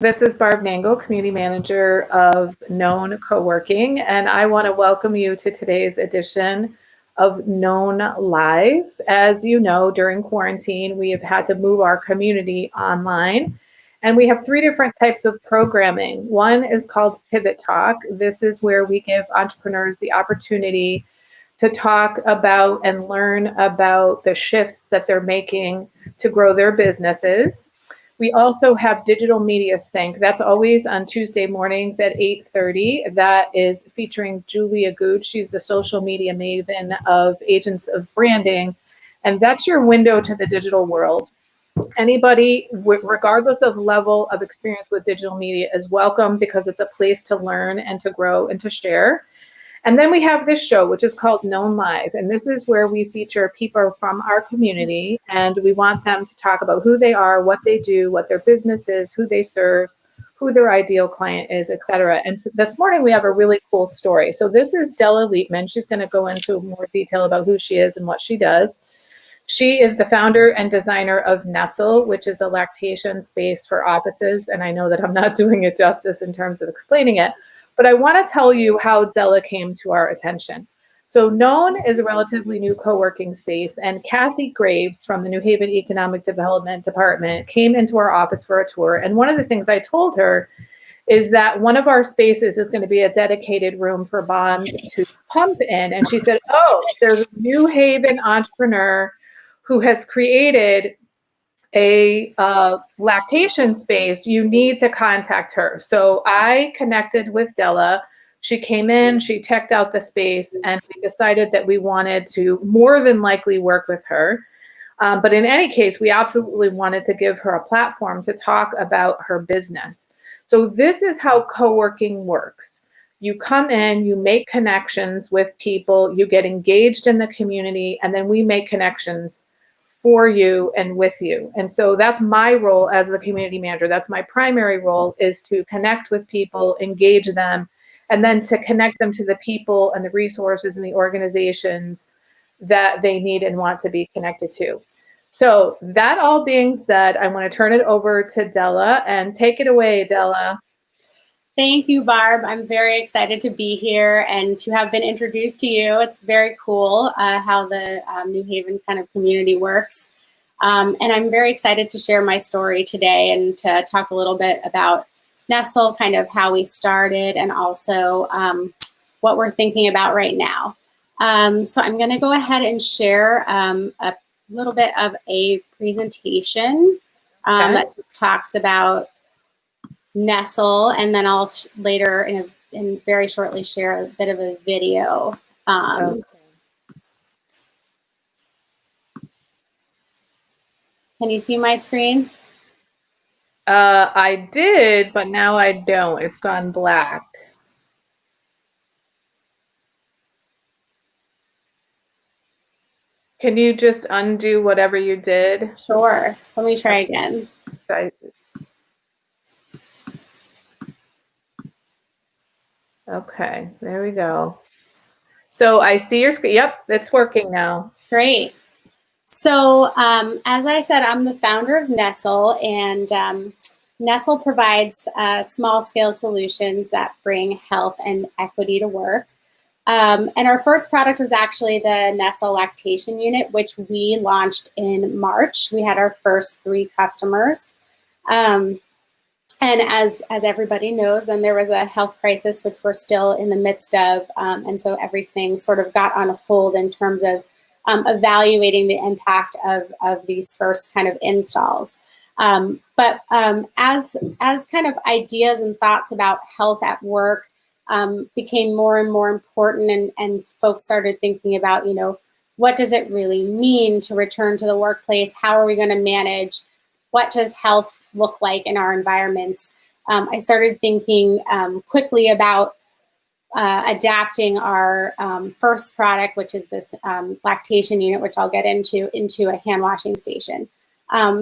This is Barb Nangle, Community Manager of Known Co-working, and I want to welcome you to today's edition of Known Live. As you know, during quarantine, we have had to move our community online, and we have three different types of programming. One is called Pivot Talk. This is where we give entrepreneurs the opportunity to talk about and learn about the shifts that they're making to grow their businesses. We also have Digital Media Sync. That's always on Tuesday mornings at 8:30. That is featuring Julia Gooch. She's the social media maven of Agents of Branding. And that's your window to the digital world. Anybody, regardless of level of experience with digital media, is welcome because it's a place to learn and to grow and to share. And then we have this show, which is called Known Live. And this is where we feature people from our community, and we want them to talk about who they are, what they do, what their business is, who they serve, who their ideal client is, etc. And this morning we have a really cool story. So this is Della Liebman. She's going to go into more detail about who she is and what she does. She is the founder and designer of Nestle, which is a lactation space for offices. And I know that I'm not doing it justice in terms of explaining it, but I want to tell you how Della came to our attention. So Known is a relatively new co-working space, and Kathy Graves from the New Haven Economic Development Department came into our office for a tour. And one of the things I told her is that one of our spaces is going to be a dedicated room for moms to pump in. And she said, oh, there's a New Haven entrepreneur who has created a lactation space. You need to contact her. So I connected with Della. She came in, she checked out the space, and we decided that we wanted to more than likely work with her. But in any case, we absolutely wanted to give her a platform to talk about her business. So this is how co-working works. You come in, you make connections with people, you get engaged in the community, and then we make connections for you and with you. And so that's my role as the community manager. That's my primary role, is to connect with people, engage them, and then to connect them to the people and the resources and the organizations that they need and want to be connected to. So that all being said, I want to turn it over to Della, and take it away, Della. Thank you, Barb. I'm very excited to be here and to have been introduced to you. It's very cool how the New Haven kind of community works. And I'm very excited to share my story today and to talk a little bit about Nestle, kind of how we started, and also what we're thinking about right now. So I'm going to go ahead and share a little bit of a presentation that just talks about Nestle, and then I'll later in very shortly share a bit of a video. Can you see my screen? I did, but now I don't. It's gone black. Can you just undo whatever you did? Sure. Let me try again. Okay, there we go. So I see your screen. Yep, it's working now. Great. So as I said, I'm the founder of Nestle, and Nestle provides small-scale solutions that bring health and equity to work. And our first product was actually the Nestle Lactation Unit, which we launched in March. We had our first 3 customers. And as everybody knows, then there was a health crisis, which we're still in the midst of. And so everything sort of got on hold in terms of evaluating the impact of these first kind of installs. But as kind of ideas and thoughts about health at work became more and more important, and folks started thinking about, what does it really mean to return to the workplace? How are we going to manage? What does health look like in our environments? I started thinking quickly about adapting our first product, which is this lactation unit, which I'll get into a hand washing station.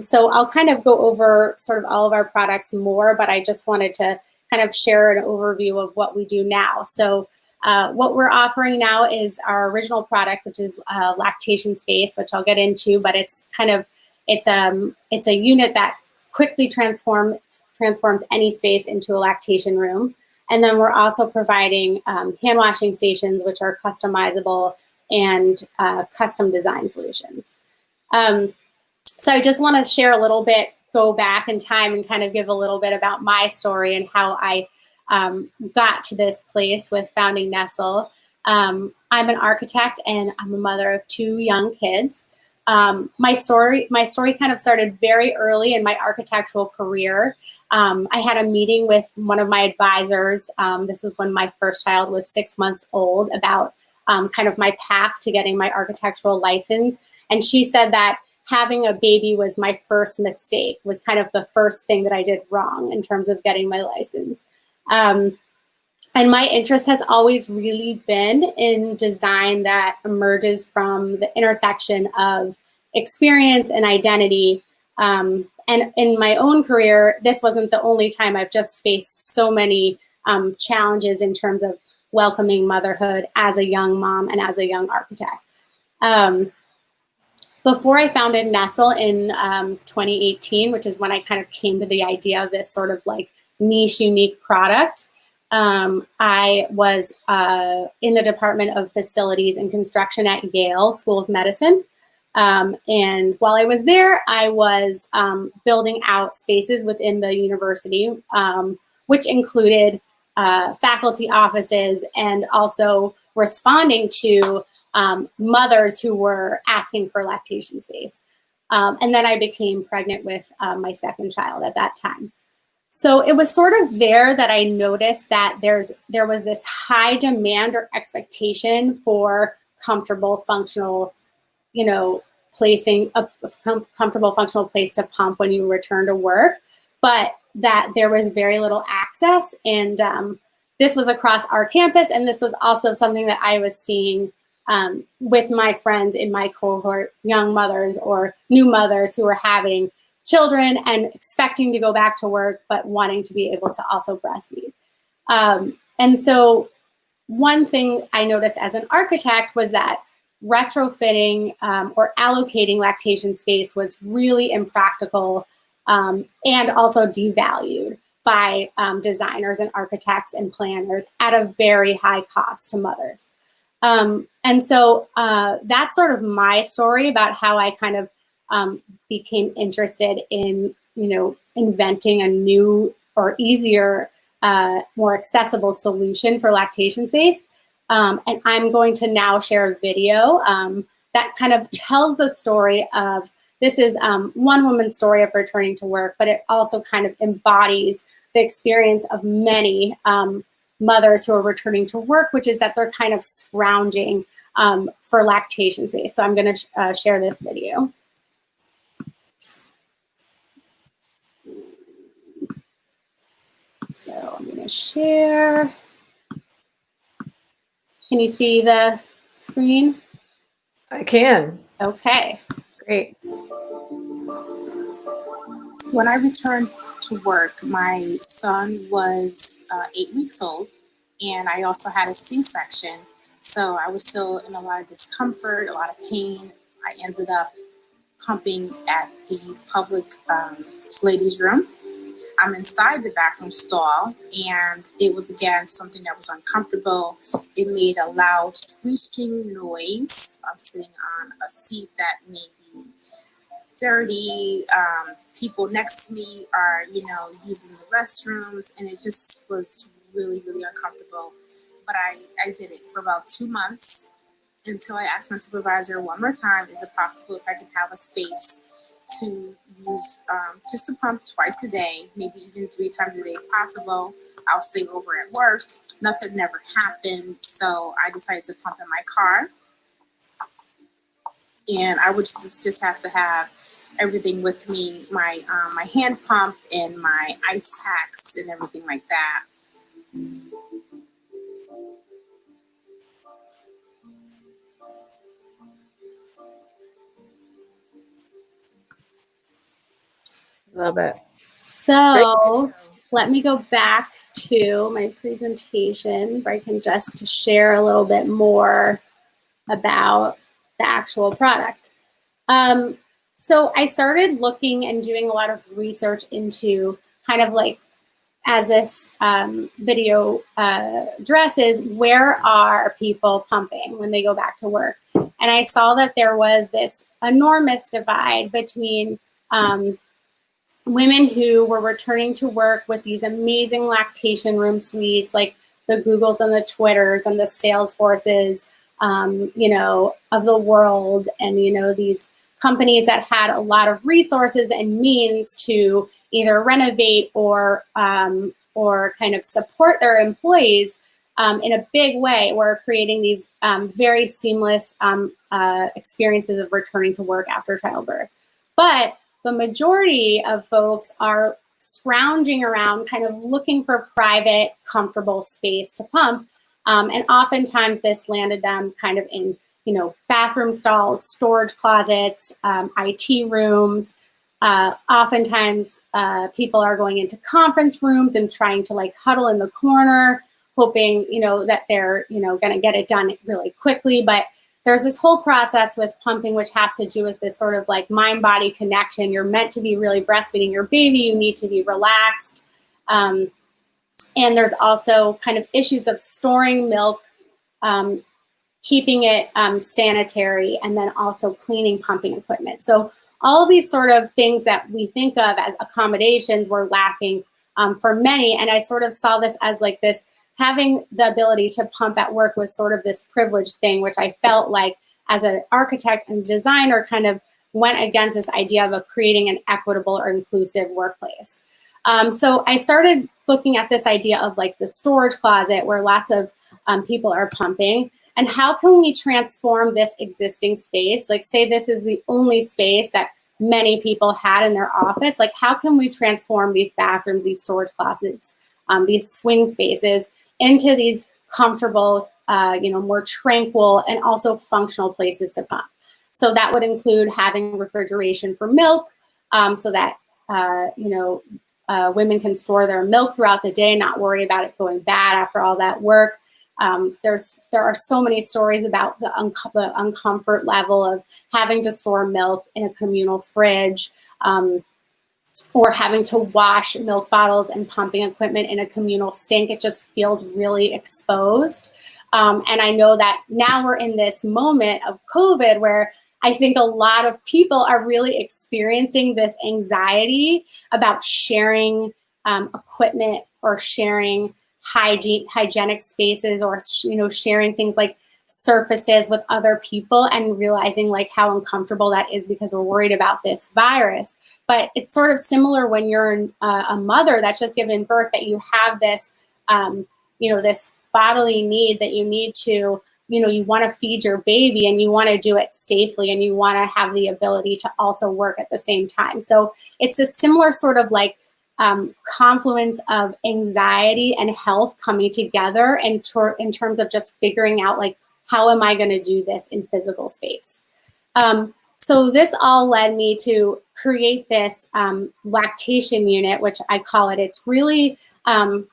So I'll kind of go over sort of all of our products more, but I just wanted to kind of share an overview of what we do now. So what we're offering now is our original product, which is lactation space, which I'll get into, but it's kind of, it's a unit that quickly transforms transforms any space into a lactation room. And then we're also providing hand washing stations, which are customizable and custom design solutions. So I just want to share a little bit, go back in time and kind of give a little bit about my story and how I got to this place with founding Nestle. I'm an architect and I'm a mother of 2 young kids. My story kind of started very early in my architectural career. I had a meeting with one of my advisors. This is when my first child was 6 months old, about kind of my path to getting my architectural license. And she said that having a baby was my first mistake, was kind of the first thing that I did wrong in terms of getting my license. And my interest has always really been in design that emerges from the intersection of experience and identity. And in my own career, this wasn't the only time I've just faced so many challenges in terms of welcoming motherhood as a young mom and as a young architect. Before I founded Nestle in 2018, which is when I kind of came to the idea of this sort of like niche, unique product, I was in the Department of Facilities and Construction at Yale School of Medicine. And while I was there, I was building out spaces within the university, which included faculty offices and also responding to mothers who were asking for lactation space. And then I became pregnant with my second child at that time. So it was sort of there that I noticed that there was this high demand or expectation for comfortable, functional, placing a comfortable, functional place to pump when you return to work, but that there was very little access. And this was across our campus, and this was also something that I was seeing with my friends in my cohort, young mothers or new mothers who were having children and expecting to go back to work, but wanting to be able to also breastfeed. And so one thing I noticed as an architect was that retrofitting or allocating lactation space was really impractical and also devalued by designers and architects and planners at a very high cost to mothers. And so that's sort of my story about how I kind of became interested in, inventing a new or easier, more accessible solution for lactation space. And I'm going to now share a video that kind of tells the story of, this is one woman's story of returning to work, but it also kind of embodies the experience of many mothers who are returning to work, which is that they're kind of scrounging for lactation space. So I'm going to share this video. So I'm going to share. Can you see the screen? I can. Okay. Great. When I returned to work, my son was 8 weeks old, and I also had a C-section. So I was still in a lot of discomfort, a lot of pain. I ended up pumping at the public ladies' room. I'm inside the bathroom stall, and it was, again, something that was uncomfortable. It made a loud squeaking noise. I'm sitting on a seat that may be dirty. People next to me are, using the restrooms, and it just was really, really uncomfortable. But I did it for about 2 months until I asked my supervisor one more time, is it possible if I can have a space to use just to pump twice a day, maybe even 3 times a day if possible. I'll stay over at work. Nothing never happened, so I decided to pump in my car. And I would just have to have everything with me, my hand pump and my ice packs and everything like that. Love it. So let me go back to my presentation where I can just share a little bit more about the actual product. So I started looking and doing a lot of research into kind of like, as this video addresses, where are people pumping when they go back to work? And I saw that there was this enormous divide between women who were returning to work with these amazing lactation room suites, like the Googles and the Twitters and the Salesforces, you know, of the world, and, you know, these companies that had a lot of resources and means to either renovate or kind of support their employees in a big way, were creating these very seamless experiences of returning to work after childbirth. But the majority of folks are scrounging around, kind of looking for private, comfortable space to pump. And oftentimes this landed them kind of in, you know, bathroom stalls, storage closets, IT rooms. Oftentimes people are going into conference rooms and trying to like huddle in the corner, hoping, you know, that they're, you know, going to get it done really quickly. But there's this whole process with pumping, which has to do with this sort of like mind-body connection. You're meant to be really breastfeeding your baby. You need to be relaxed. And there's also kind of issues of storing milk, keeping it sanitary, and then also cleaning pumping equipment. So all of these sort of things that we think of as accommodations were lacking for many. And I sort of saw this as like this, having the ability to pump at work was sort of this privileged thing, which I felt like as an architect and designer kind of went against this idea of creating an equitable or inclusive workplace. So I started looking at this idea of like the storage closet where lots of people are pumping, and how can we transform this existing space? Like, say this is the only space that many people had in their office. Like, how can we transform these bathrooms, these storage closets, these swing spaces into these comfortable, you know, more tranquil and also functional places to pump? So that would include having refrigeration for milk, so that, you know, women can store their milk throughout the day, not worry about it going bad after all that work. There are so many stories about the uncomfort level of having to store milk in a communal fridge, or having to wash milk bottles and pumping equipment in a communal sink. It just feels really exposed. And I know that now we're in this moment of COVID where I think a lot of people are really experiencing this anxiety about sharing equipment or sharing hygienic spaces, or, you know, sharing things like surfaces with other people, and realizing like how uncomfortable that is because we're worried about this virus. But it's sort of similar when you're a mother that's just given birth, that you have this, you know, this bodily need that you need to, you know, you want to feed your baby and you want to do it safely, and you want to have the ability to also work at the same time. So it's a similar sort of like confluence of anxiety and health coming together in terms of just figuring out like, how am I going to do this in physical space? So this all led me to create this lactation unit, which I call it. It's really a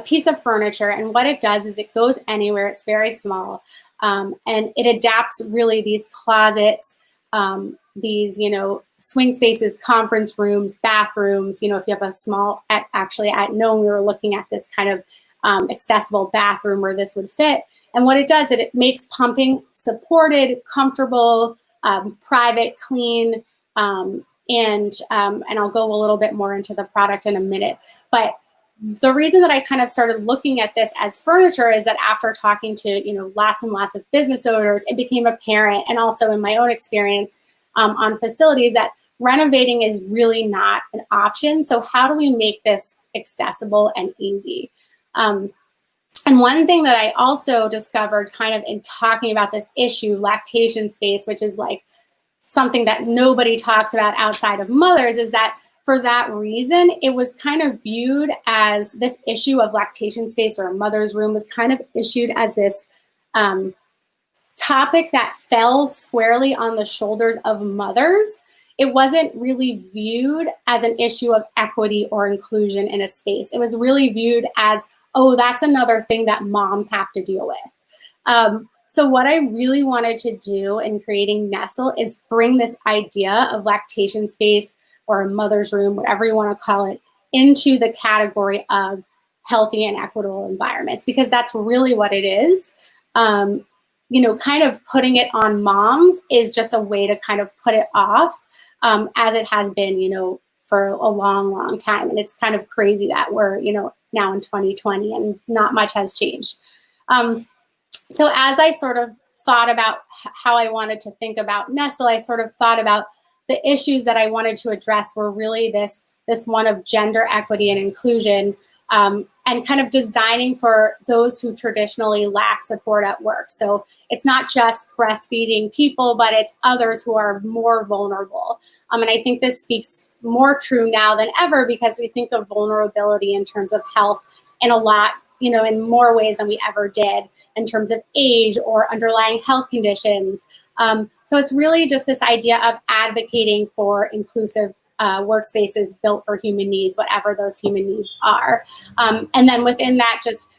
piece of furniture, and what it does is it goes anywhere. It's very small, and it adapts really these closets, these, you know, swing spaces, conference rooms, bathrooms. You know, if you have a small, actually at Nome, we were looking at this kind of accessible bathroom where this would fit. And what it does is it makes pumping supported, comfortable, private, clean, and I'll go a little bit more into the product in a minute. But the reason that I kind of started looking at this as furniture is that after talking to, you know, lots and lots of business owners, it became apparent, and also in my own experience on facilities, that renovating is really not an option. So how do we make this accessible and easy? And one thing that I also discovered kind of in talking about this issue, lactation space, which is like something that nobody talks about outside of mothers, is that for that reason, it was kind of viewed as this issue of lactation space, or a mother's room, was kind of issued as this topic that fell squarely on the shoulders of mothers. It wasn't really viewed as an issue of equity or inclusion in a space. It was really viewed as, oh, that's another thing that moms have to deal with. So what I really wanted to do in creating Nestle is bring this idea of lactation space or a mother's room, whatever you want to call it, into the category of healthy and equitable environments, because that's really what it is. Kind of putting it on moms is just a way to kind of put it off, as it has been, for a long, long time. And it's kind of crazy that we're, now in 2020 and not much has changed. So as I sort of thought about how I wanted to think about Nestle, I sort of thought about the issues that I wanted to address were really this one of gender equity and inclusion, and kind of designing for those who traditionally lack support at work. So it's not just breastfeeding people, but it's others who are more vulnerable. And I think this speaks more true now than ever, because we think of vulnerability in terms of health in a lot, in more ways than we ever did, in terms of age or underlying health conditions. So it's really just this idea of advocating for inclusive workspaces built for human needs, whatever those human needs are. And then within that, just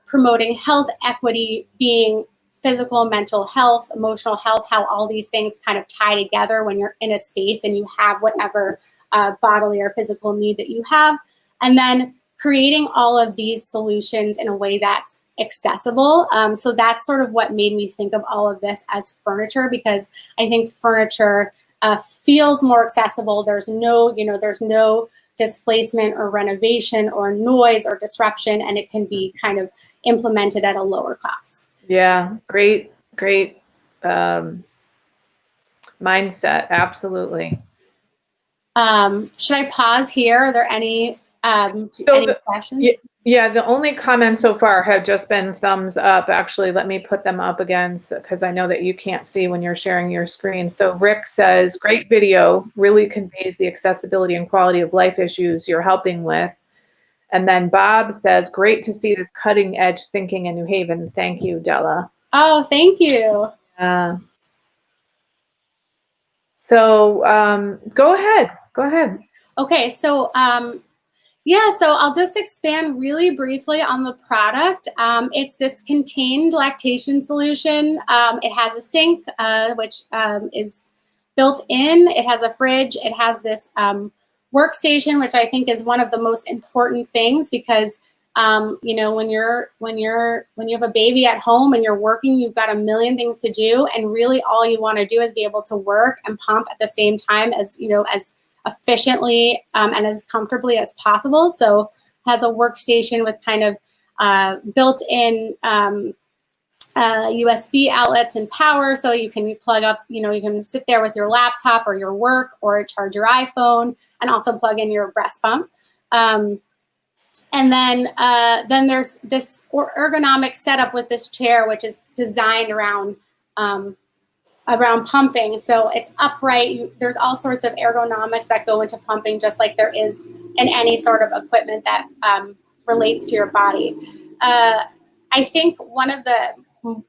promoting health equity, being physical and mental health, emotional health, how all these things kind of tie together when you're in a space and you have whatever bodily or physical need that you have. And then creating all of these solutions in a way that's accessible. So that's sort of what made me think of all of this as furniture, because I think furniture feels more accessible. There's no displacement or renovation or noise or disruption, and it can be kind of implemented at a lower cost. Yeah, great mindset. Absolutely. Should I pause here? Are there any questions? Yeah, the only comments so far have just been thumbs up. Actually, let me put them up again, because I know that you can't see when you're sharing your screen. So Rick says, great video, really conveys the accessibility and quality of life issues you're helping with. And then Bob says, great to see this cutting edge thinking in New Haven. Thank you, Della. Oh, thank you. So go ahead. Okay, so so I'll just expand really briefly on the product. It's this contained lactation solution. It has a sink, which is built in. It has a fridge. It has this workstation, which I think is one of the most important things, because when you have a baby at home and you're working, you've got a million things to do, and really all you want to do is be able to work and pump at the same time as efficiently and as comfortably as possible. So has a workstation with kind of built-in USB outlets and power, so you can plug up, you can sit there with your laptop or your work or charge your iPhone, and also plug in your breast pump. And then there's this ergonomic setup with this chair, which is designed around pumping. So it's upright. There's all sorts of ergonomics that go into pumping, just like there is in any sort of equipment that relates to your body. I think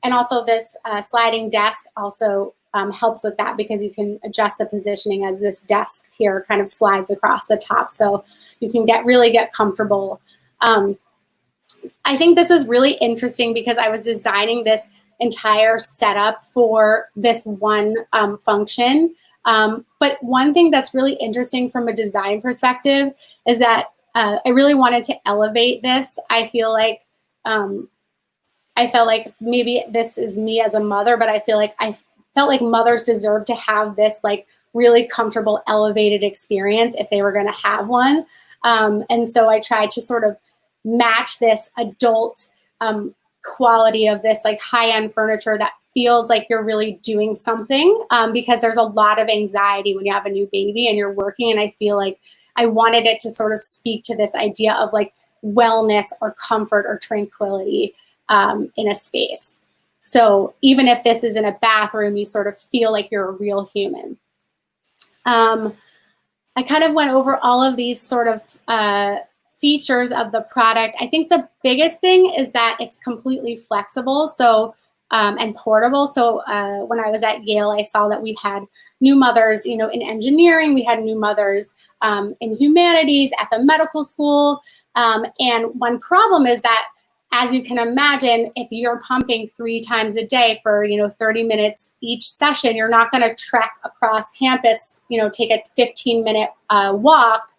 and also this sliding desk also helps with that, because you can adjust the positioning as this desk here kind of slides across the top, so you can really get comfortable. I think this is really interesting because I was designing this entire setup for this one function. But one thing that's really interesting from a design perspective is that I really wanted to elevate this. I felt like maybe this is me as a mother, but I felt like mothers deserve to have this like really comfortable, elevated experience if they were going to have one. And so I tried to sort of match this adult quality of this like high-end furniture that feels like you're really doing something, because there's a lot of anxiety when you have a new baby and you're working. And I feel like I wanted it to sort of speak to this idea of like wellness or comfort or tranquility in a space. So even if this is in a bathroom, you sort of feel like you're a real human. I kind of went over all of these sort of features of the product. I think the biggest thing is that it's completely flexible, and portable. So when I was at Yale, I saw that we had new mothers, in engineering, we had new mothers in humanities, at the medical school. And one problem is that as you can imagine, if you're pumping 3 times a day for 30 minutes each session, you're not going to trek across campus, take a 15-minute walk,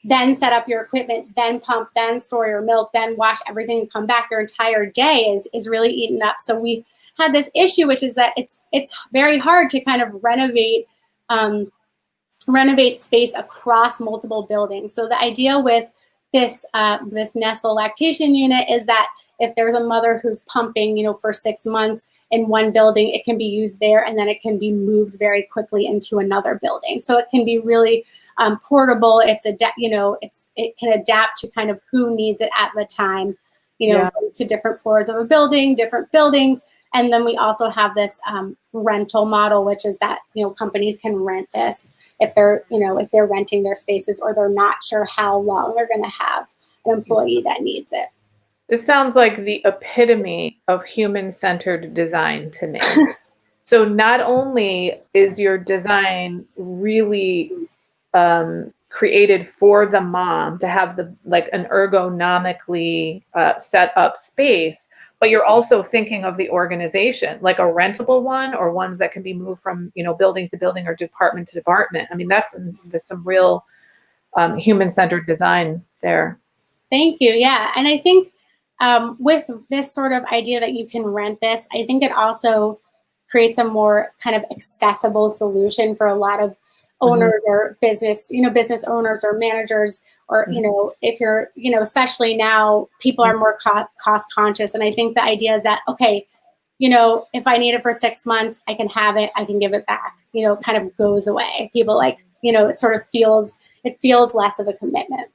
then set up your equipment, then pump, then store your milk, then wash everything and come back. Your entire day is really eaten up. So we had this issue, which is that it's very hard to kind of renovate space across multiple buildings. So the idea with this Nestle lactation unit is that if there's a mother who's pumping, for 6 months in one building, it can be used there, and then it can be moved very quickly into another building. So it can be really portable. It can adapt to kind of who needs it at the time. Goes to different floors of a building, different buildings. And then we also have this rental model, which is that, companies can rent this if they're renting their spaces, or they're not sure how long they're going to have an employee that needs it. This sounds like the epitome of human-centered design to me. So not only is your design really created for the mom to have an ergonomically set up space, but you're also thinking of the organization, like a rentable one, or ones that can be moved from building to building or department to department. I mean, there's some real human-centered design there. Thank you. Yeah, and I think with this sort of idea that you can rent this, I think it also creates a more kind of accessible solution for a lot of owners or business owners or managers, or, if you're, especially now, people are more cost conscious. And I think the idea is that, okay, if I need it for 6 months, I can have it, I can give it back, kind of goes away. People it sort of feels less of a commitment.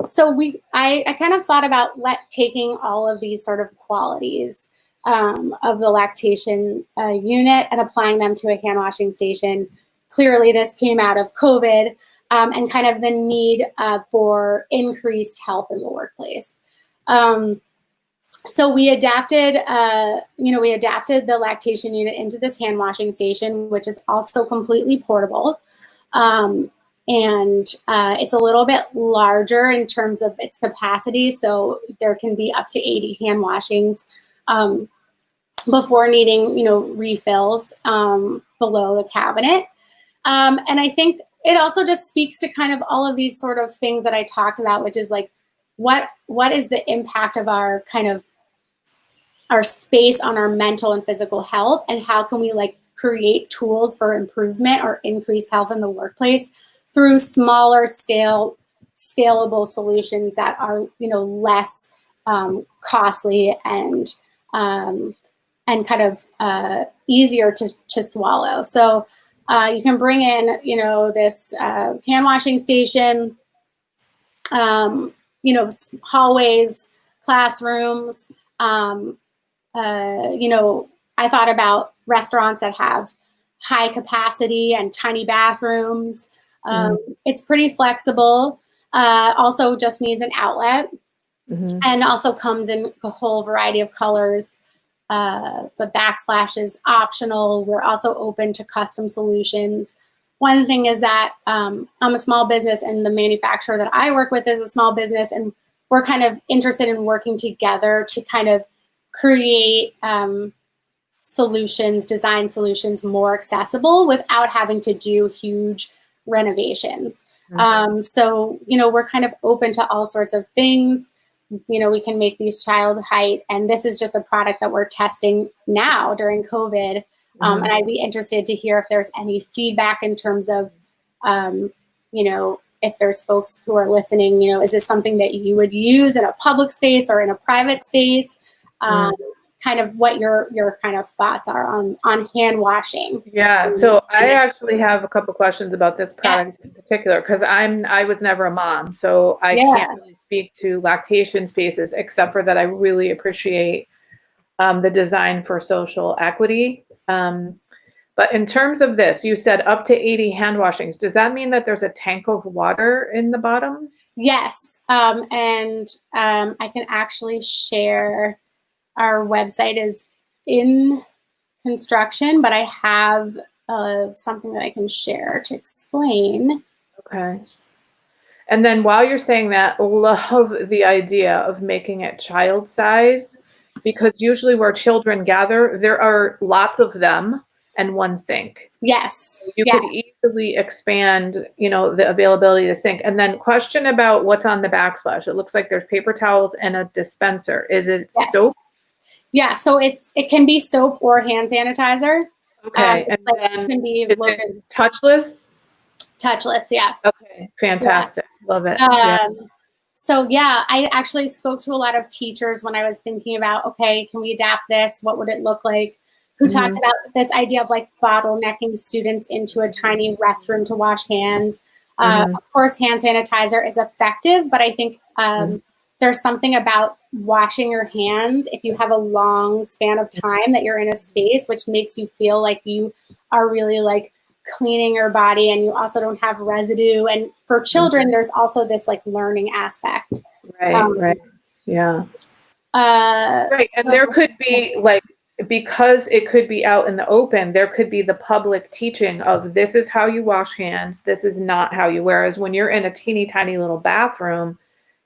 So I kind of thought about taking all of these sort of qualities of the lactation unit and applying them to a hand washing station. Clearly, this came out of COVID and kind of the need for increased health in the workplace. So we adapted the lactation unit into this hand washing station, which is also completely portable. And it's a little bit larger in terms of its capacity. So there can be up to 80 hand washings before needing, refills below the cabinet. And I think it also just speaks to kind of all of these sort of things that I talked about, which is like, what is the impact of our space on our mental and physical health, and how can we create tools for improvement or increased health in the workplace through smaller scalable solutions that are, less costly and kind of easier to swallow. So you can bring in, this hand washing station, hallways, classrooms. I thought about restaurants that have high capacity and tiny bathrooms. It's pretty flexible. Also just needs an outlet, and also comes in a whole variety of colors. The backsplash is optional. We're also open to custom solutions. One thing is that I'm a small business, and the manufacturer that I work with is a small business, and we're kind of interested in working together to kind of create design solutions more accessible without having to do huge renovations. So, we're kind of open to all sorts of things. We can make these child height, and this is just a product that we're testing now during COVID. And I'd be interested to hear if there's any feedback in terms of, if there's folks who are listening, is this something that you would use in a public space or in a private space? Kind of what your kind of thoughts are on hand washing. Yeah, so I actually have a couple questions about this product in particular, because I was never a mom, so I can't really speak to lactation spaces, except for that I really appreciate the design for social equity. But in terms of this, you said up to 80 hand washings. Does that mean that there's a tank of water in the bottom? Yes, and I can actually share. Our website is in construction, but I have something that I can share to explain. Okay. And then while you're saying that, love the idea of making it child size, because usually where children gather, there are lots of them and one sink. Yes. You Yes. could easily expand, you know, the availability of the sink. And then question about what's on the backsplash. It looks like there's paper towels and a dispenser. Is it Yes. soap? Yeah, so it can be soap or hand sanitizer. Okay. And like, then it can be is loaded. it touchless? Touchless, yeah. Okay, fantastic. Love it. So yeah, I actually spoke to a lot of teachers when I was thinking about, okay, can we adapt this? What would it look like? Who talked about this idea of like bottlenecking students into a tiny restroom to wash hands. Of course, hand sanitizer is effective, but I think there's something about washing your hands if you have a long span of time that you're in a space, which makes you feel like you are really like cleaning your body, and you also don't have residue. And for children, there's also this like learning aspect. Right. Yeah. Right. And So, there could be like, because it could be out in the open, there could be the public teaching of this is how you wash hands, this is not how you, whereas when you're in a teeny tiny little bathroom,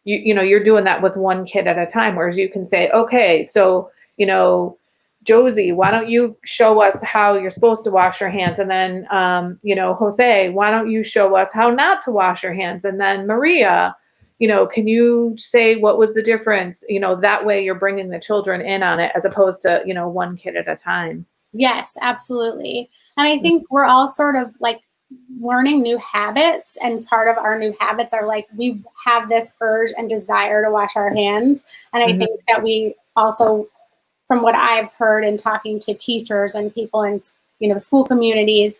you know, you're doing that with one kid at a time, whereas you can say, okay, so, you know, Josie, why don't you show us how you're supposed to wash your hands? And then, you know, Jose, why don't you show us how not to wash your hands? And then Maria, you know, can you say what was the difference? You know, that way you're bringing the children in on it as opposed to, you know, one kid at a time. yes, absolutely. And I think we're all sort of like learning new habits, and part of our new habits are like we have this urge and desire to wash our hands. And I think that we also, from what I've heard in talking to teachers and people in, you know, school communities,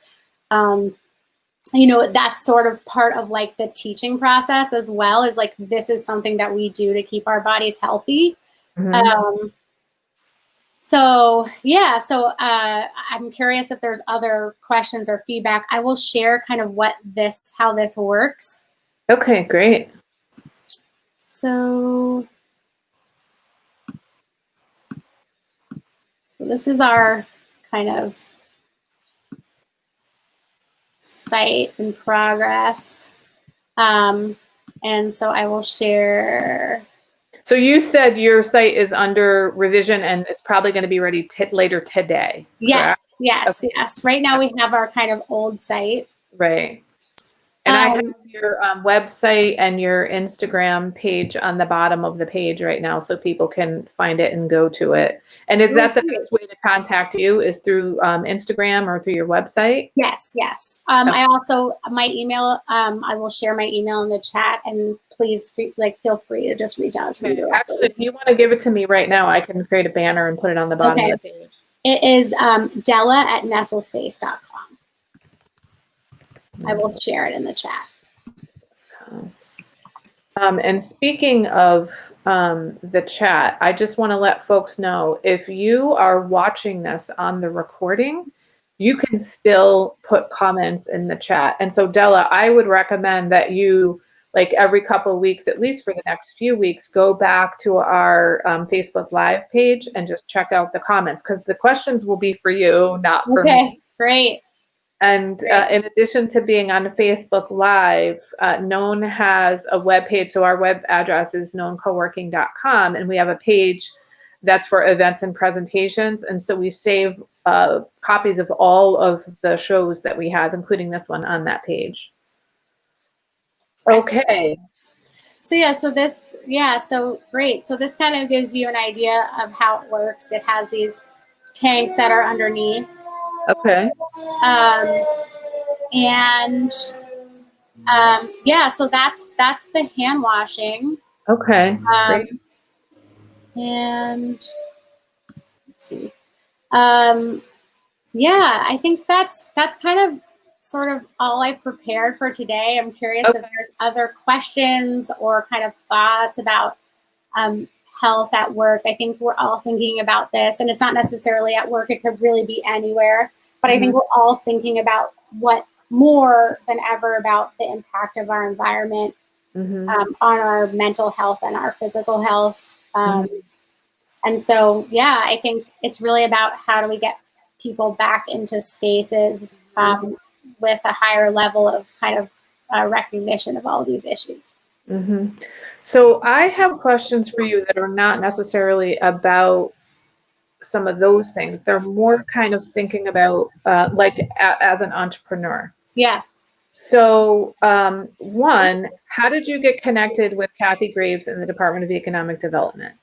you know, that's sort of part of like the teaching process as well, is like this is something that we do to keep our bodies healthy. So yeah, so I'm curious if there's other questions or feedback. I will share kind of how this works. Okay, great. So this is our kind of site in progress. And so I will share. So you said your site is under revision and it's probably going to be ready later today. Yes, correct? yes, okay. Yes. Right now we have our kind of old site. Right. And I have your website and your Instagram page on the bottom of the page right now, so people can find it and go to it. And is that the best way to contact you, is through Instagram or through your website? Yes, yes. I also, my email, I will share my email in the chat, and please feel free to just reach out to me directly. Actually, if you want to give it to me right now, I can create a banner and put it on the bottom of the page. It is Della@nestlespace.com. I will share it in the chat. And speaking of the chat, I just want to let folks know, if you are watching this on the recording, you can still put comments in the chat. And so Della, I would recommend that you, like every couple of weeks, at least for the next few weeks, go back to our Facebook Live page and just check out the comments, because the questions will be for you, not for me. Okay, great. And in addition to being on Facebook Live, Known has a web page. So our web address is knowncoworking.com, and we have a page that's for events and presentations. And so we save copies of all of the shows that we have, including this one, on that page. Okay. So yeah, so great. So this kind of gives you an idea of how it works. It has these tanks that are underneath. Okay. Yeah, so that's the hand washing. Okay. Great. And let's see. Yeah, I think that's kind of sort of all I prepared for today. I'm curious if there's other questions or kind of thoughts about health at work. I think we're all thinking about this, and it's not necessarily at work. It could really be anywhere. But I think we're all thinking about what more than ever about the impact of our environment on our mental health and our physical health. And so, yeah, I think it's really about how do we get people back into spaces with a higher level of kind of recognition of all of these issues. Mm-hmm. So I have questions for you that are not necessarily about some of those things. They're more kind of thinking about as an entrepreneur. Yeah. So one, how did you get connected with Kathy Graves in the Department of Economic Development?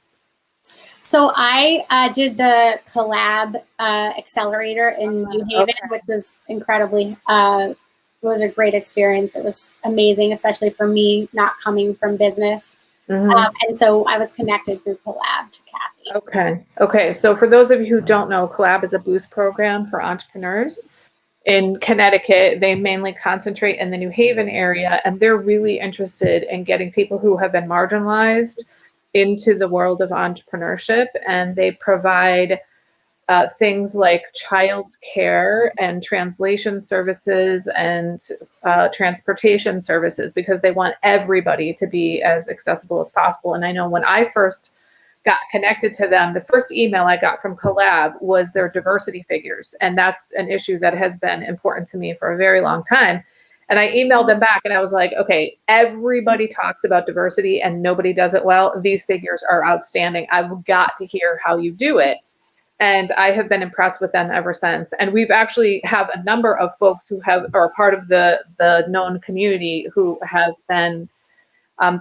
So I did the Collab accelerator in New Haven, which was incredibly, it was a great experience. It was amazing, especially for me not coming from business. Mm-hmm. And so I was connected through Collab to Kathy. Okay. So for those of you who don't know, Collab is a boost program for entrepreneurs. In Connecticut, they mainly concentrate in the New Haven area, and they're really interested in getting people who have been marginalized into the world of entrepreneurship. And they provide things like child care and translation services and transportation services, because they want everybody to be as accessible as possible. And I know when I first got connected to them, the first email I got from Collab was their diversity figures. And that's an issue that has been important to me for a very long time. And I emailed them back and I was like, okay, everybody talks about diversity and nobody does it well. These figures are outstanding. I've got to hear how you do it. And I have been impressed with them ever since. And we've actually have a number of folks who are part of the known community who have been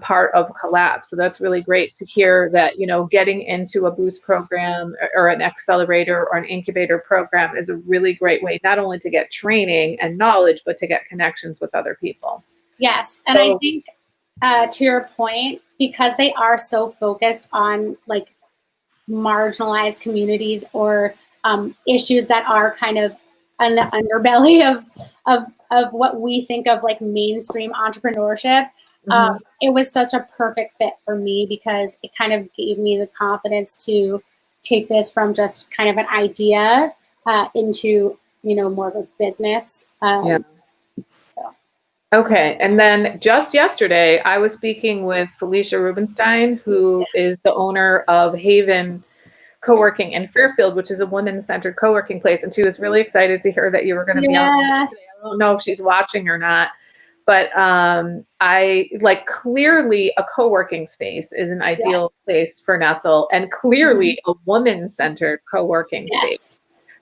part of Collab. So that's really great to hear that, getting into a boost program or an accelerator or an incubator program is a really great way, not only to get training and knowledge, but to get connections with other people. Yes. And I think to your point, because they are so focused on like marginalized communities or issues that are kind of on the underbelly of what we think of like mainstream entrepreneurship. Mm-hmm. It was such a perfect fit for me because it kind of gave me the confidence to take this from just kind of an idea into, more of a business. Yeah. Okay. And then just yesterday, I was speaking with Felicia Rubenstein, who is the owner of Haven Co-working in Fairfield, which is a women-centered co-working place. And she was really excited to hear that you were going to be on today. I don't know if she's watching or not, but I clearly a co-working space is an ideal place for Nestle, and clearly a woman-centered co-working space.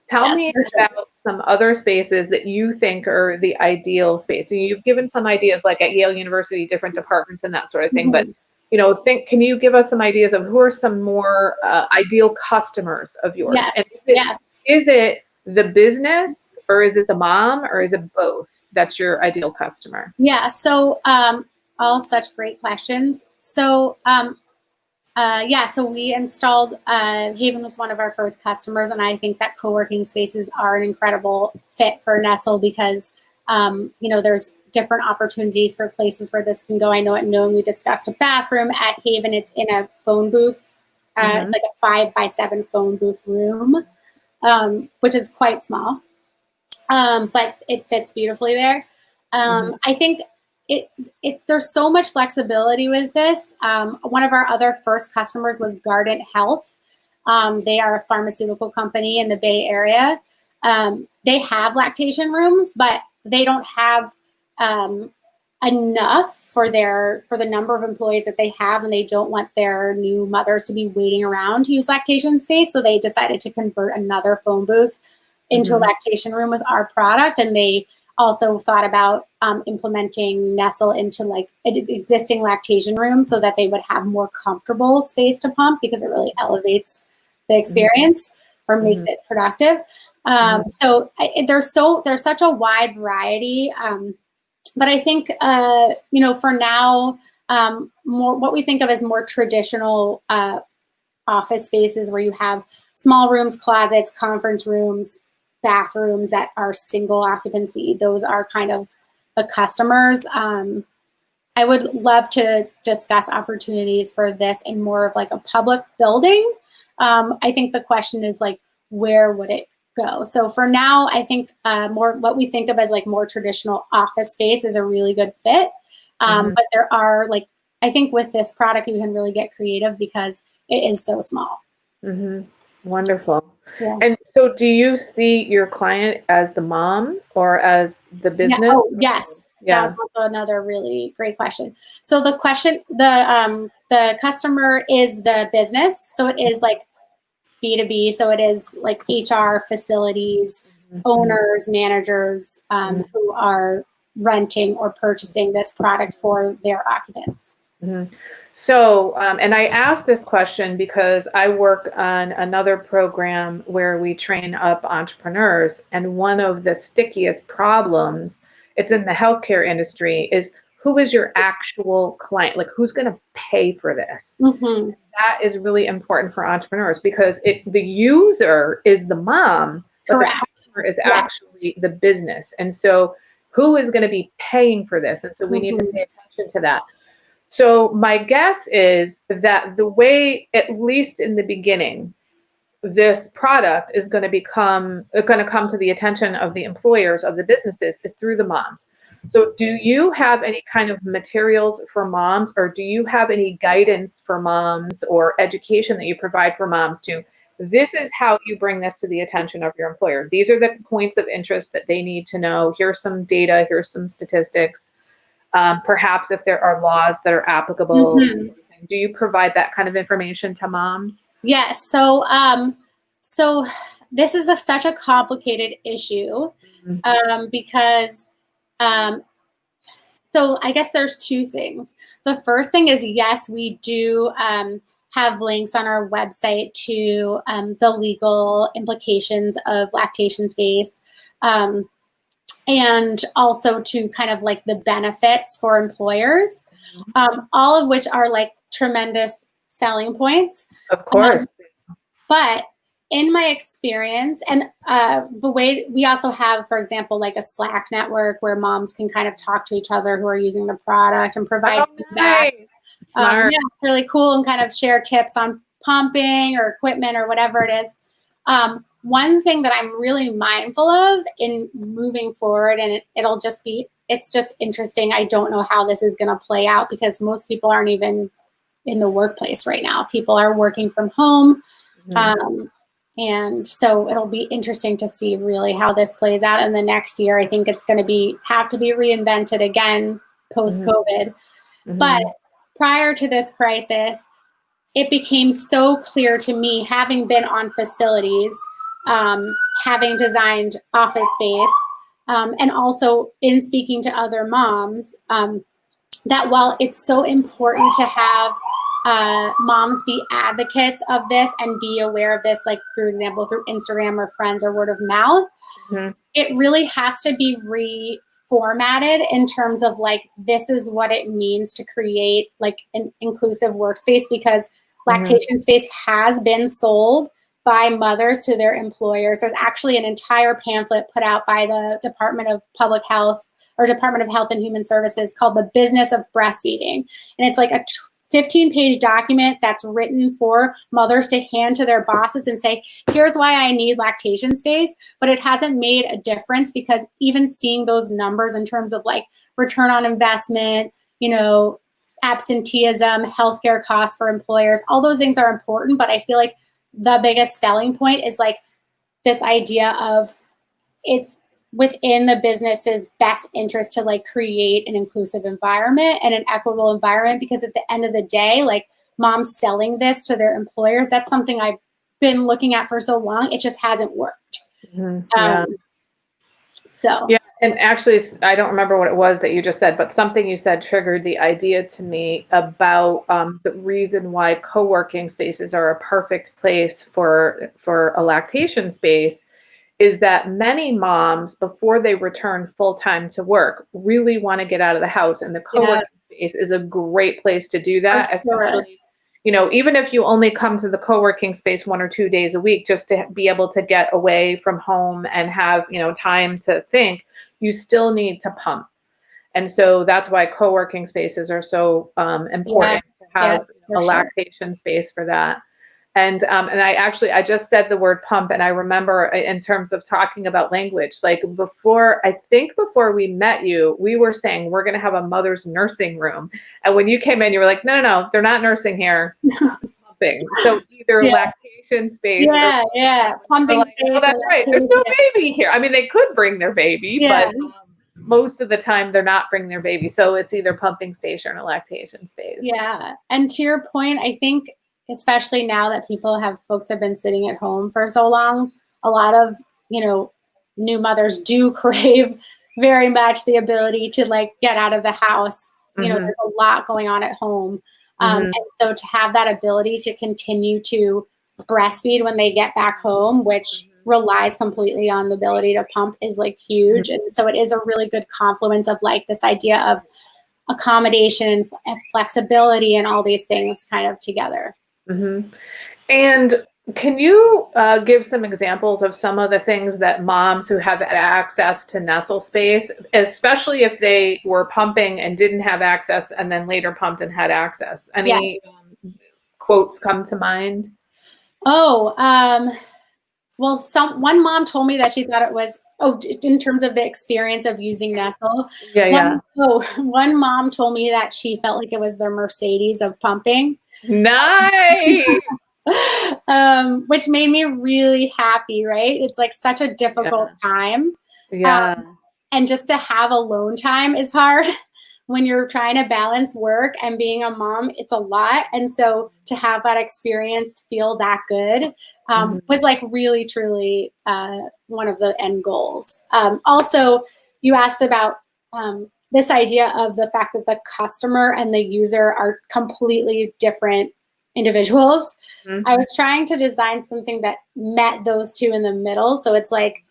Tell me about some other spaces that you think are the ideal space. So you've given some ideas like at Yale University, different departments and that sort of thing, but can you give us some ideas of who are some more ideal customers of yours? Yes. And is it the business or is it the mom or is it both that's your ideal customer? Yeah. So all such great questions. So so we installed, Haven was one of our first customers, and I think that co-working spaces are an incredible fit for Nestle because, there's different opportunities for places where this can go. I know at Known we discussed a bathroom. At Haven, it's in a phone booth. It's like a 5x7 phone booth room, which is quite small, but it fits beautifully there. I think there's so much flexibility with this. One of our other first customers was Guardant Health. They are a pharmaceutical company in the Bay Area. They have lactation rooms, but they don't have enough for the number of employees that they have, and they don't want their new mothers to be waiting around to use lactation space. So they decided to convert another phone booth into a lactation room with our product, and they also thought about implementing Nestle into like an existing lactation room so that they would have more comfortable space to pump because it really elevates the experience or makes it productive. So there's such a wide variety. But I think, for now, more what we think of as more traditional office spaces where you have small rooms, closets, conference rooms, bathrooms that are single occupancy. Those are kind of the customers. I would love to discuss opportunities for this in more of like a public building. I think the question is like, where would it go? So for now, I think more what we think of as like more traditional office space is a really good fit. But there are I think with this product, you can really get creative because it is so small. Wonderful. Yeah. And so do you see your client as the mom or as the business? Yes. Yeah. That was also another really great question. So the customer is the business. So it is like B2B. So it is like HR, facilities, owners, managers who are renting or purchasing this product for their occupants. So, and I asked this question because I work on another program where we train up entrepreneurs, and one of the stickiest problems, it's in the healthcare industry, is who is your actual client? Like, who's going to pay for this? That is really important for entrepreneurs because the user is the mom, but Correct. the customer is actually the business. And so who is going to be paying for this? And so we need to pay attention to that. So my guess is that the way, at least in the beginning, this product is going to come to the attention of the employers, of the businesses, is through the moms. So do you have any kind of materials for moms, or do you have any guidance for moms or education that you provide for moms this is how you bring this to the attention of your employer. These are the points of interest that they need to know. Here's some data, here's some statistics. Perhaps if there are laws that are applicable, do you provide that kind of information to moms? Yes. So, so this is such a complicated issue because, so I guess there's two things. The first thing is, yes, we do have links on our website to the legal implications of lactation space. And also to kind of like the benefits for employers, all of which are like tremendous selling points. Of course. But in my experience, and the way we also have, for example, like a Slack network where moms can kind of talk to each other who are using the product and provide feedback. Smart. Yeah, it's really cool, and kind of share tips on pumping or equipment or whatever it is. One thing that I'm really mindful of in moving forward, and it's just interesting. I don't know how this is going to play out because most people aren't even in the workplace right now. People are working from home. And so it'll be interesting to see really how this plays out in the next year. I think it's going to have to be reinvented again post-COVID. But prior to this crisis, it became so clear to me, having been on facilities, having designed office space, and also in speaking to other moms, that while it's so important to have moms be advocates of this and be aware of this, like through Instagram or friends or word of mouth, it really has to be reformatted in terms of like, this is what it means to create like an inclusive workspace, because lactation space has been sold by mothers to their employers. There's actually an entire pamphlet put out by the Department of Public Health or Department of Health and Human Services called The Business of Breastfeeding. And it's like a 15-page document that's written for mothers to hand to their bosses and say, here's why I need lactation space. But it hasn't made a difference, because even seeing those numbers in terms of like return on investment, absenteeism, healthcare costs for employers, all those things are important. But I feel like the biggest selling point is like this idea of it's within the business's best interest to like create an inclusive environment and an equitable environment, because at the end of the day, like moms selling this to their employers, that's something I've been looking at for so long. It just hasn't worked. Yeah, and actually, I don't remember what it was that you just said, but something you said triggered the idea to me about the reason why co-working spaces are a perfect place for a lactation space is that many moms, before they return full-time to work, really want to get out of the house, and the co-working space is a great place to do that, especially, even if you only come to the co-working space 1 or 2 days a week, just to be able to get away from home and have, time to think, you still need to pump. And so that's why co-working spaces are so important to have a lactation space for that. And I just said the word pump, and I remember in terms of talking about language, like before we met you, we were saying we're going to have a mother's nursing room. And when you came in, you were like, no, they're not nursing here. Pumping. So either lactation space. Pumping like, space. oh, that's right. There's no baby here. I mean, they could bring their baby, but most of the time they're not bringing their baby. So it's either pumping station or lactation space. Yeah. And to your point, I think especially now that folks have been sitting at home for so long, a lot of, new mothers do crave very much the ability to like get out of the house. There's a lot going on at home. And so to have that ability to continue to breastfeed when they get back home, which relies completely on the ability to pump, is like huge. And so it is a really good confluence of like this idea of accommodation and flexibility and all these things kind of together. And can you give some examples of some of the things that moms who have access to Nestle space, especially if they were pumping and didn't have access and then later pumped and had access? Any quotes come to mind? Well, one mom told me that she thought it was, in terms of the experience of using Nestle. One mom told me that she felt like it was their Mercedes of pumping. Nice. Which made me really happy, right? It's like such a difficult time. And just to have alone time is hard. When you're trying to balance work and being a mom, it's a lot. And so to have that experience feel that good was like really, truly one of the end goals. Also, you asked about this idea of the fact that the customer and the user are completely different individuals. I was trying to design something that met those two in the middle. So it's like,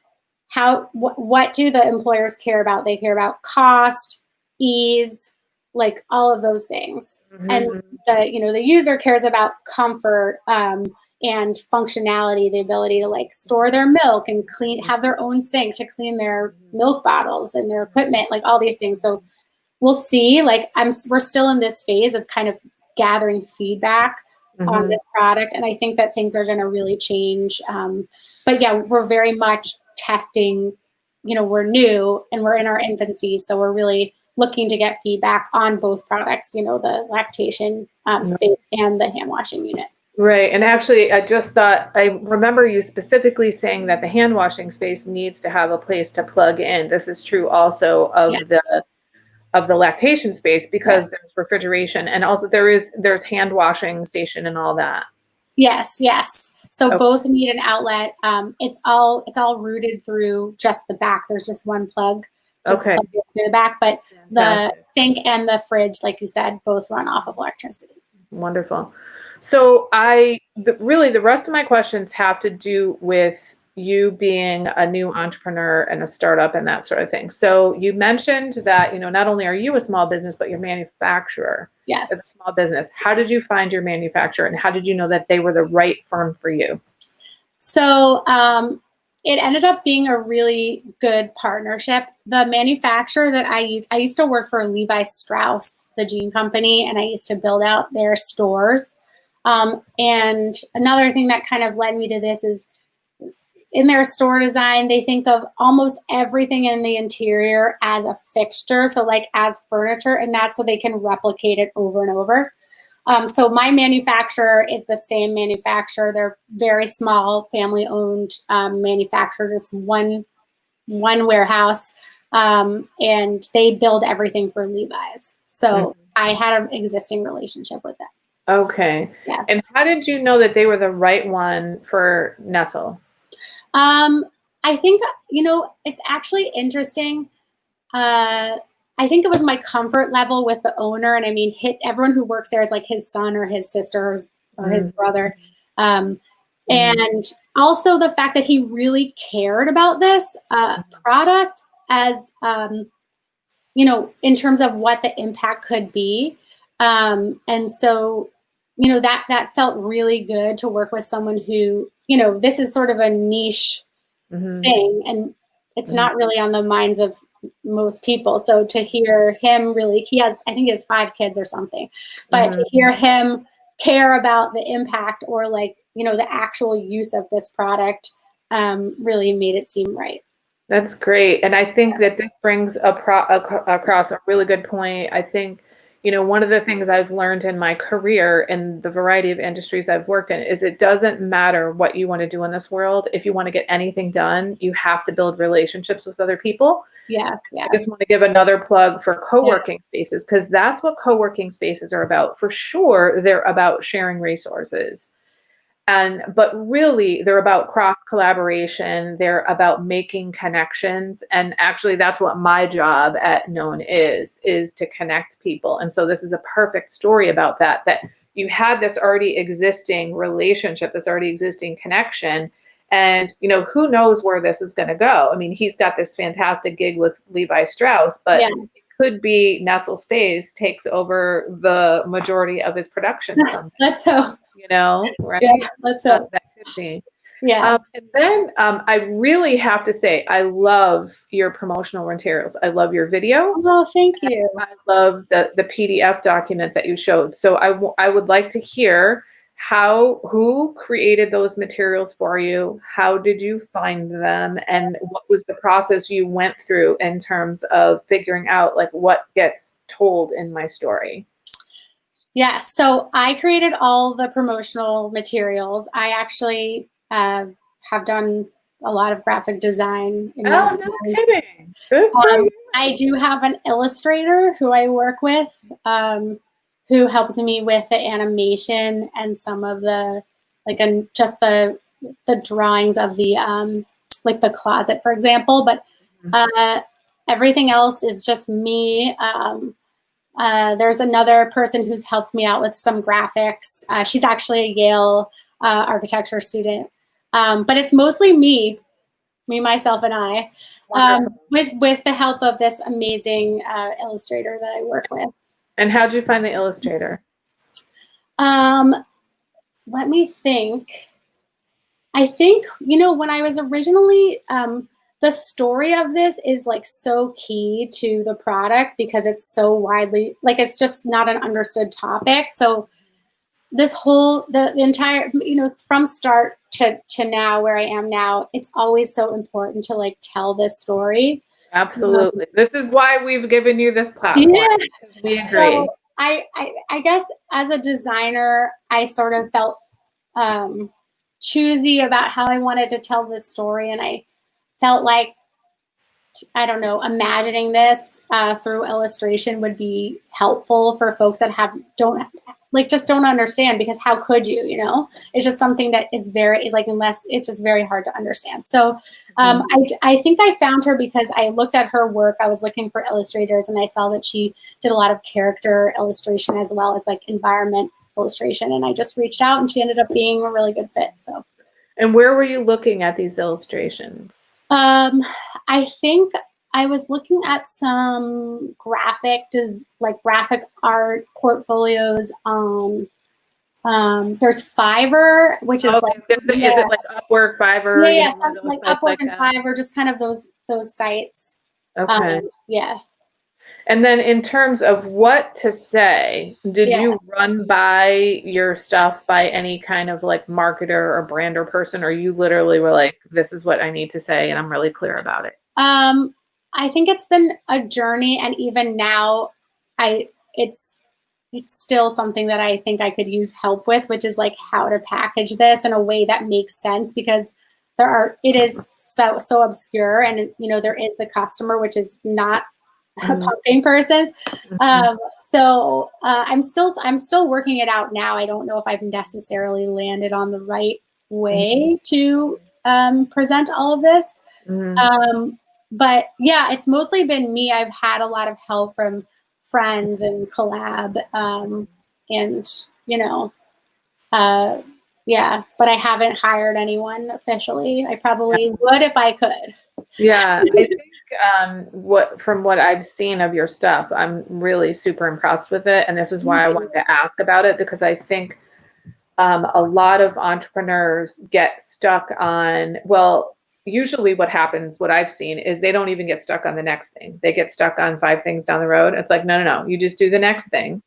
what do the employers care about? They care about cost, ease, like all of those things. And the user cares about comfort and functionality, the ability to like store their milk and have their own sink to clean their milk bottles and their equipment, like all these things. So we'll see. Like we're still in this phase of kind of gathering feedback on this product, and I think that things are going to really change. But yeah, we're very much testing. We're new and we're in our infancy, so we're really looking to get feedback on both products. The lactation space and the hand washing unit. Right. And actually, I just thought, I remember you specifically saying that the hand washing space needs to have a place to plug in. This is true also of the lactation space, because there's refrigeration, and also there's hand washing station and all that. Yes. So both need an outlet. It's all rooted through just the back. There's just one plug. Just plug it through the back, but the sink and the fridge, like you said, both run off of electricity. Wonderful. So really the rest of my questions have to do with you being a new entrepreneur and a startup and that sort of thing. So you mentioned that, not only are you a small business, but you're a manufacturer. Yes. Of a small business. How did you find your manufacturer, and how did you know that they were the right firm for you? So it ended up being a really good partnership. The manufacturer that I used to work for Levi Strauss, the jean company, and I used to build out their stores. And another thing that kind of led me to this is, in their store design, they think of almost everything in the interior as a fixture, so like as furniture, and that's so they can replicate it over and over. So my manufacturer is the same manufacturer. They're very small, family-owned manufacturer, just one warehouse, and they build everything for Levi's. So I had an existing relationship with them. Okay. Yeah. And how did you know that they were the right one for Nestle? I think, it's actually interesting. I think it was my comfort level with the owner. And I mean, everyone who works there is like his son or his sister or his brother. And also the fact that he really cared about this product as, in terms of what the impact could be. And so, that felt really good to work with someone who, this is sort of a niche thing, and it's not really on the minds of most people. So to hear him I think he has 5 kids or something, but to hear him care about the impact or like, the actual use of this product really made it seem right. That's great. And I think that this brings across a really good point. I think, you know, one of the things I've learned in my career in the variety of industries I've worked in is it doesn't matter what you want to do in this world. If you want to get anything done, you have to build relationships with other people. Yes, I yes. just want to give another plug for co-working spaces, because that's what co-working spaces are about. For sure, they're about sharing resources. But really they're about cross collaboration. They're about making connections. And actually that's what my job at Known is to connect people. And so this is a perfect story about that you had this already existing relationship, this already existing connection. And, you know, who knows where this is going to go? I mean, he's got this fantastic gig with Levi Strauss, but it could be Nestle Space takes over the majority of his production someday. Let's hope. You know, right? Yeah, let's hope. That could be. Yeah. And then I really have to say, I love your promotional materials. I love your video. Oh, thank you. I love the PDF document that you showed. So I would like to hear who created those materials for you? How did you find them? And what was the process you went through in terms of figuring out like what gets told in my story? Yeah, so I created all the promotional materials. I actually have done a lot of graphic design. Oh, no kidding. Good for you. I do have an illustrator who I work with, who helped me with the animation and some of the, like, just the drawings of the, like the closet, for example. But everything else is just me. There's another person who's helped me out with some graphics. She's actually a Yale architecture student. But it's mostly me, myself, and I, with the help of this amazing illustrator that I work with. And how'd you find the illustrator? Let me think. I think, you know, when I was originally, the story of this is like so key to the product because it's so widely, like, it's just not an understood topic. So this whole, the entire, you know, from start to now where I am now, it's always so important to like tell this story. Absolutely. This is why we've given you this platform. Yeah. We agree. So I guess as a designer, I sort of felt choosy about how I wanted to tell this story. And I felt like, I don't know, imagining this through illustration would be helpful for folks that just don't understand, because how could you, you know? It's just something that is very, like, unless it's just very hard to understand. So I think I found her because I looked at her work. I was looking for illustrators and I saw that she did a lot of character illustration as well as like environment illustration. And I just reached out and she ended up being a really good fit. So. And where were you looking at these illustrations? I think I was looking at some graphic art portfolios on, there's Fiverr, which is like, is it like Upwork, Fiverr? Yeah, something like Upwork and Fiverr, just kind of those sites. Okay. Yeah. And then in terms of what to say, did you run by your stuff by any kind of like marketer or brander person, or you literally were like, this is what I need to say and I'm really clear about it? I think it's been a journey, and even now it's still something that I think I could use help with, which is like how to package this in a way that makes sense, because it is so obscure, and you know, there is the customer, which is not a pumping person. So I'm still working it out now. I don't know if I've necessarily landed on the right way to present all of this. But yeah, it's mostly been me. I've had a lot of help from friends and Collab, and you know, yeah, but I haven't hired anyone officially. I probably would if I could. Yeah, I think from what I've seen of your stuff, I'm really super impressed with it, and this is why I wanted to ask about it, because I think a lot of entrepreneurs get stuck on, well, usually what happens, what I've seen, is they don't even get stuck on the next thing. They get stuck on 5 things down the road. It's like, no, you just do the next thing.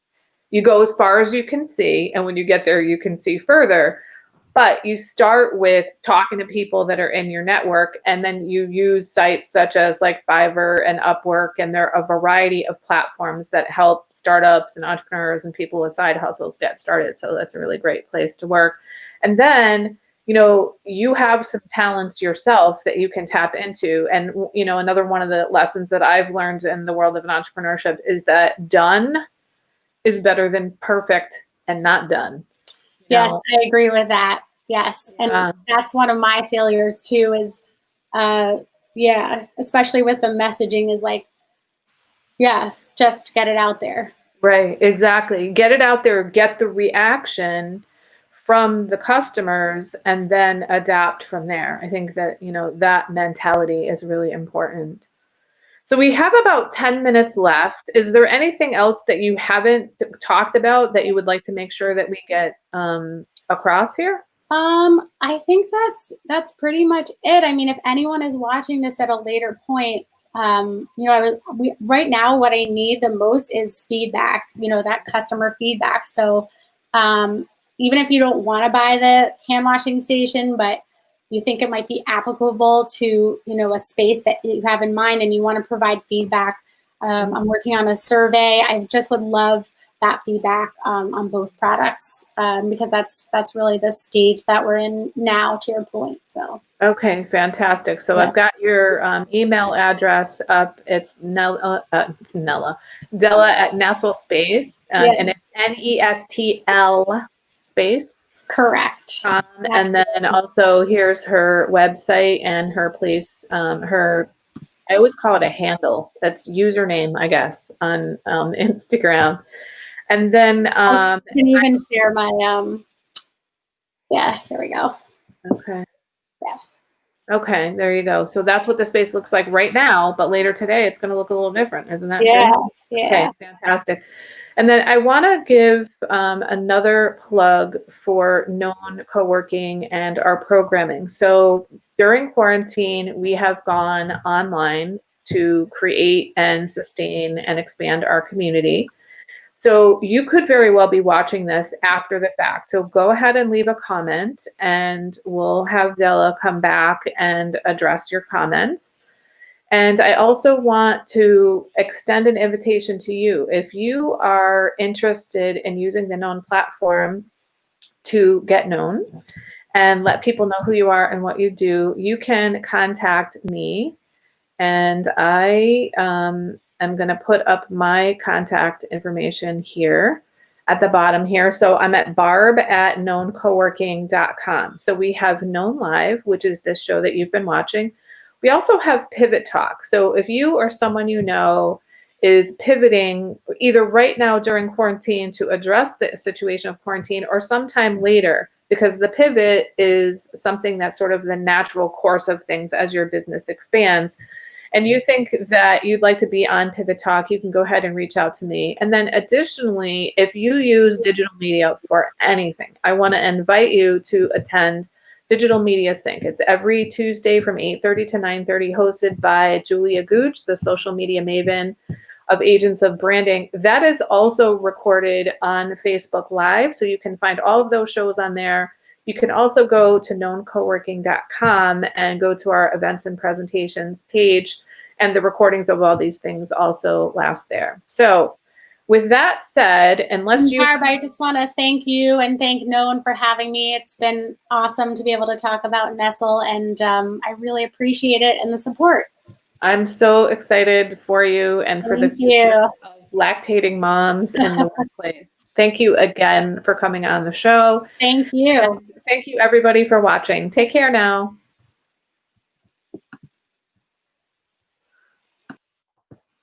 You go as far as you can see, and when you get there, you can see further. But you start with talking to people that are in your network, and then you use sites such as like Fiverr and Upwork, and there are a variety of platforms that help startups and entrepreneurs and people with side hustles get started. So that's a really great place to work. And then, you know, you have some talents yourself that you can tap into. And, you know, another one of the lessons that I've learned in the world of entrepreneurship is that done is better than perfect and not done. Yes, I agree with that. Yes. And that's one of my failures too is, especially with the messaging is like, just get it out there. Right, exactly. Get it out there, get the reaction from the customers, and then adapt from there. I think that, you know, that mentality is really important. So we have about 10 minutes left. Is there anything else that you haven't talked about that you would like to make sure that we get across here? I think that's pretty much it. I mean, if anyone is watching this at a later point, you know, right now what I need the most is feedback, you know, that customer feedback. So even if you don't want to buy the hand washing station, but you think it might be applicable to, you know, a space that you have in mind and you want to provide feedback, I'm working on a survey. I just would love that feedback on both products because that's really the stage that we're in now, to your point. So okay, fantastic. So I've got your email address up. It's Della at Nestle Space, and it's Nestl space. Correct. And then also here's her website and her place, her, I always call it a handle. That's username, I guess, on Instagram. And then I can even share my here we go. Okay. Yeah. Okay, there you go. So that's what the space looks like right now, but later today it's going to look a little different. Isn't that true? Yeah. Okay, fantastic. And then I want to give another plug for Known Co-working and our programming. So during quarantine, we have gone online to create and sustain and expand our community. So you could very well be watching this after the fact. So go ahead and leave a comment and we'll have Della come back and address your comments. And I also want to extend an invitation to you. If you are interested in using the Known platform to get known and let people know who you are and what you do, you can contact me, and I I'm going to put up my contact information here at the bottom here. So I'm at barb@knowncoworking.com. So we have Known Live, which is this show that you've been watching. We also have Pivot Talk. So if you or someone you know is pivoting either right now during quarantine to address the situation of quarantine or sometime later, because the pivot is something that's sort of the natural course of things as your business expands, and you think that you'd like to be on Pivot Talk, you can go ahead and reach out to me. And then additionally, if you use digital media for anything, I want to invite you to attend Digital Media Sync. It's every Tuesday from 8:30 to 9:30, hosted by Julia Gooch, the social media maven of Agents of Branding. That is also recorded on Facebook Live, so you can find all of those shows on there. You can also go to knowncoworking.com and go to our events and presentations page, and the recordings of all these things also last there. So with that said, unless you... Barb, I just want to thank you and thank Known for having me. It's been awesome to be able to talk about Nestle, and I really appreciate it and the support. I'm so excited for you and for the future of lactating moms in the workplace. Thank you again for coming on the show. Thank you. And thank you, everybody, for watching. Take care now.